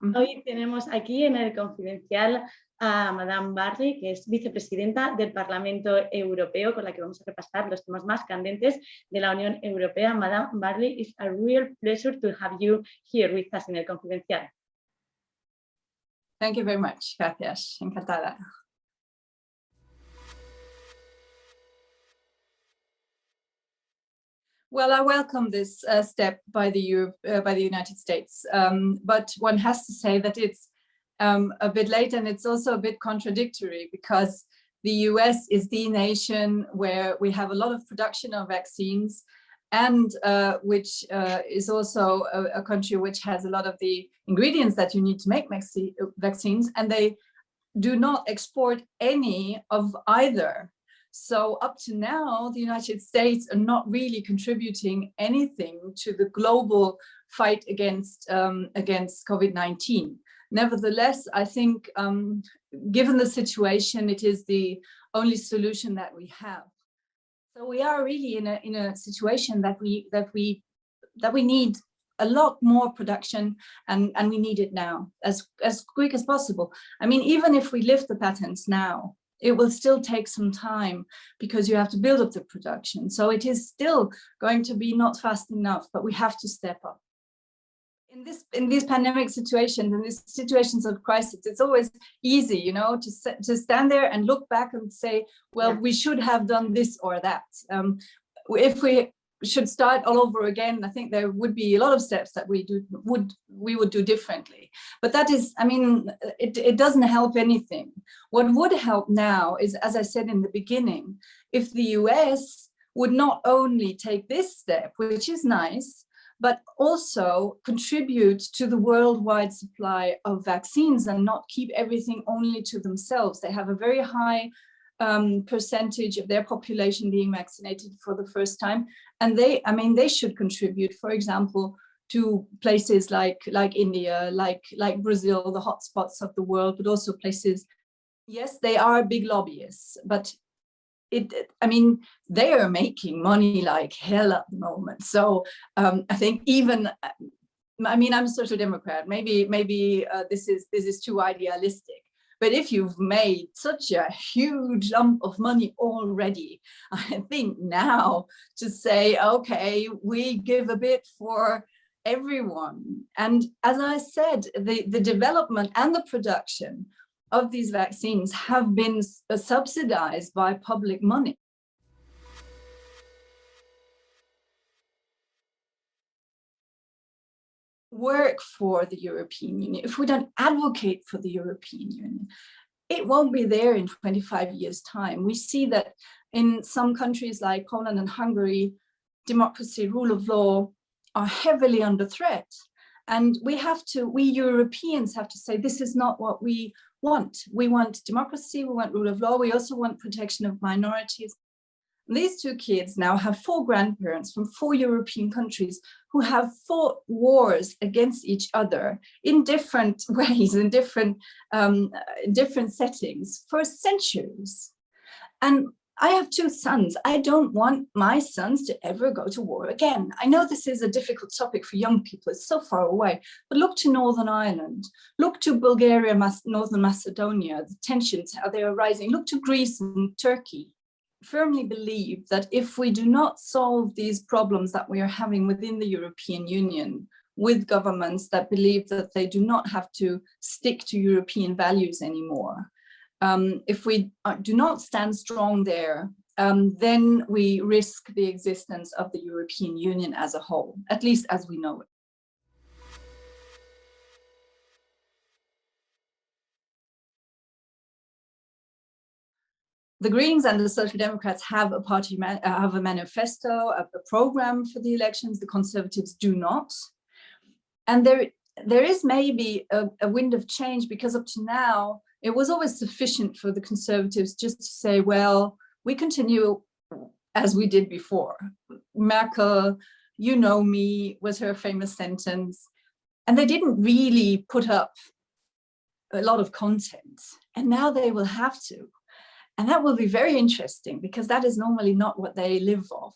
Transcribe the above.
Hoy tenemos aquí en el confidencial a Madame Barley, que es vicepresidenta del Parlamento Europeo, con la que vamos a repasar los temas más candentes de la Unión Europea. Madame Barley, it's a real pleasure to have you here with us en el confidencial. Thank you very much. Gracias. Encantada. Well, I welcome this step by the United States, but one has to say that it's a bit late, and it's also a bit contradictory, because the US is the nation where we have a lot of production of vaccines, and which is also a country which has a lot of the ingredients that you need to make vaccines, and they do not export any of either. So up to now, the United States are not really contributing anything to the global fight against COVID-19. Nevertheless, I think, given the situation, it is the only solution that we have. So we are really in a situation that we need a lot more production, and we need it now, as quick as possible. I mean, even if we lift the patents now, it will still take some time, because you have to build up the production. So it is still going to be not fast enough, but we have to step up. In these pandemic situations, in these situations of crisis, it's always easy, you know, to stand there and look back and say, well, we should have done this or that. If we should start all over again, I think there would be a lot of steps that we would do differently. But that is, I mean, it doesn't help anything. What would help now is, as I said in the beginning, if the US would not only take this step, which is nice, but also contribute to the worldwide supply of vaccines and not keep everything only to themselves. They have a very high percentage of their population being vaccinated for the first time, and they should contribute, for example, to places like India, like Brazil, the hotspots of the world, but also places. Yes, they are big lobbyists, but they are making money like hell at the moment. So I think even, I'm a social democrat. Maybe this is too idealistic. But if you've made such a huge lump of money already, I think now to say, okay, we give a bit for everyone. And as I said, the development and the production of these vaccines have been subsidized by public money. Work for the European Union, if we don't advocate for the European Union, it won't be there in 25 years' time. We see that in some countries like Poland and Hungary, democracy, rule of law are heavily under threat. And we Europeans have to say, this is not what we want. We want democracy, we want rule of law, we also want protection of minorities. These two kids now have 4 grandparents from 4 European countries who have fought wars against each other in different ways, in different settings for centuries. And I have 2 sons. I don't want my sons to ever go to war again. I know this is a difficult topic for young people. It's so far away. But look to Northern Ireland. Look to Bulgaria, Northern Macedonia, the tensions, how they are rising. Look to Greece and Turkey. Firmly believe that if we do not solve these problems that we are having within the European Union, with governments that believe that they do not have to stick to European values anymore, if we do not stand strong there, then we risk the existence of the European Union as a whole, at least as we know it. The Greens and the Social Democrats have have a manifesto, a program for the elections. The Conservatives do not. And there is maybe a wind of change, because up to now, it was always sufficient for the Conservatives just to say, well, we continue as we did before. Merkel, you know me, was her famous sentence. And they didn't really put up a lot of content. And now they will have to. And that will be very interesting, because that is normally not what they live off.